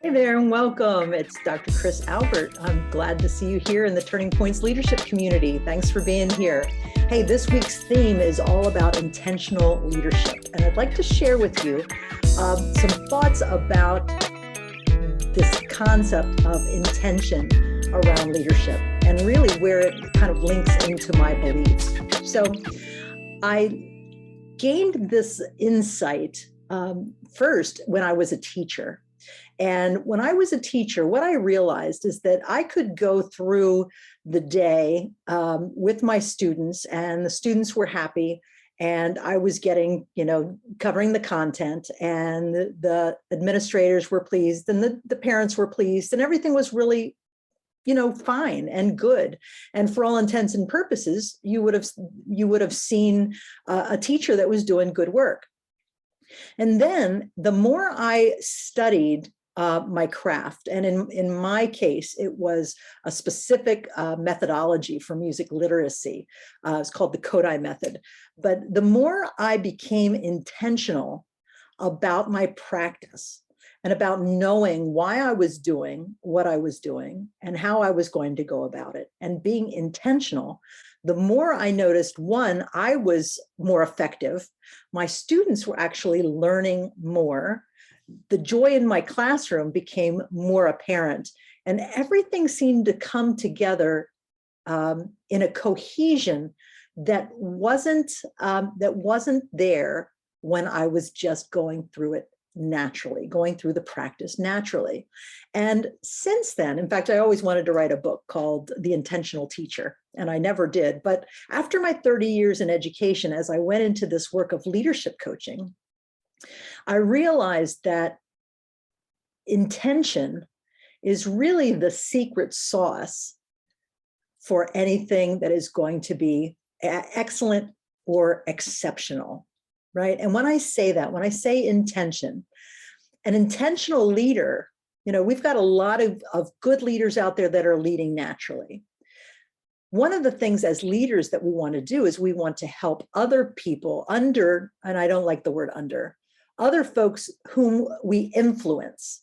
Hey there and welcome. It's Dr. Kris Albert. I'm glad to see you here in the Turning Points leadership community. Thanks for being here. Hey, this week's theme is all about intentional leadership. And I'd like to share with you some thoughts about this concept of intention around leadership and really where it kind of links into my beliefs. So I gained this insight first when I was a teacher. And when I was a teacher, what I realized is that I could go through the day with my students, and the students were happy, and I was getting, covering the content, and the administrators were pleased, and the parents were pleased, and everything was really, fine and good. And for all intents and purposes, you would have seen a teacher that was doing good work. And then the more I studied my craft, and in my case, it was a specific methodology for music literacy. It's called the Kodai method. But the more I became intentional about my practice and about knowing why I was doing what I was doing and how I was going to go about it and being intentional, the more I noticed, one, I was more effective. My students were actually learning more. The joy in my classroom became more apparent, and everything seemed to come together in a cohesion that wasn't there when I was just going through it naturally, going through the practice naturally. And since then, in fact, I always wanted to write a book called The Intentional Teacher, and I never did. But after my 30 years in education, as I went into this work of leadership coaching, I realized that intention is really the secret sauce for anything that is going to be excellent or exceptional, right? And when I say that, when I say intention, an intentional leader, we've got a lot of good leaders out there that are leading naturally. One of the things as leaders that we want to do is we want to help other people and I don't like the word other folks whom we influence.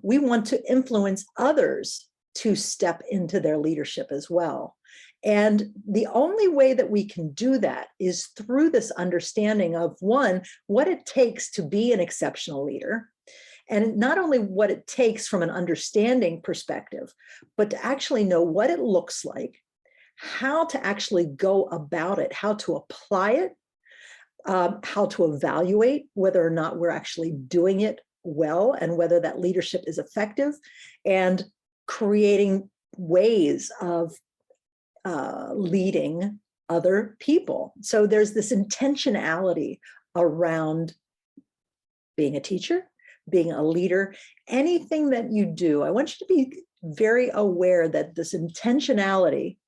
We want to influence others to step into their leadership as well. And the only way that we can do that is through this understanding of, one, what it takes to be an exceptional leader, and not only what it takes from an understanding perspective, but to actually know what it looks like, how to actually go about it, how to apply it, how to evaluate whether or not we're actually doing it well and whether that leadership is effective, and creating ways of leading other people. So there's this intentionality around being a teacher, being a leader, anything that you do. I want you to be very aware that this intentionality,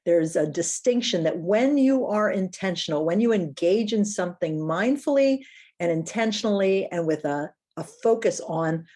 there's a distinction that when you are intentional, when you engage in something mindfully and intentionally and with a focus on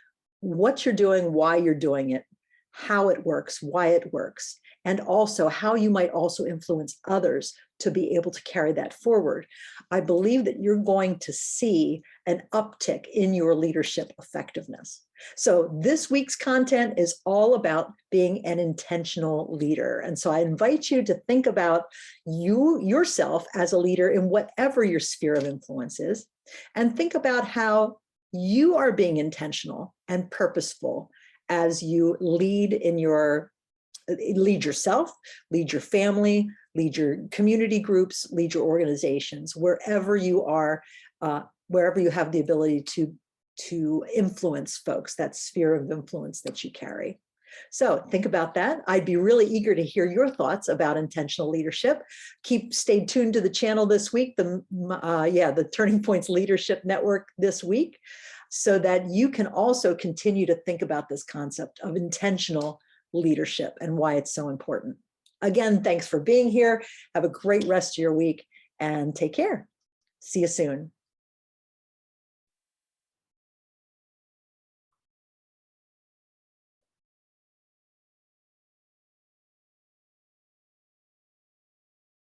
what you're doing, why you're doing it, how it works, why it works, and also how you might also influence others to be able to carry that forward, I believe that you're going to see an uptick in your leadership effectiveness. So this week's content is all about being an intentional leader. And so I invite you to think about yourself as a leader in whatever your sphere of influence is, and think about how you are being intentional and purposeful as you lead yourself, lead your family, lead your community groups, lead your organizations, wherever you are, wherever you have the ability to influence folks, that sphere of influence that you carry. So think about that. I'd be really eager to hear your thoughts about intentional leadership. Stay tuned to the channel this week, the Turning Points Leadership Network this week, so that you can also continue to think about this concept of intentional leadership and why it's so important. Again, thanks for being here. Have a great rest of your week and take care. See you soon.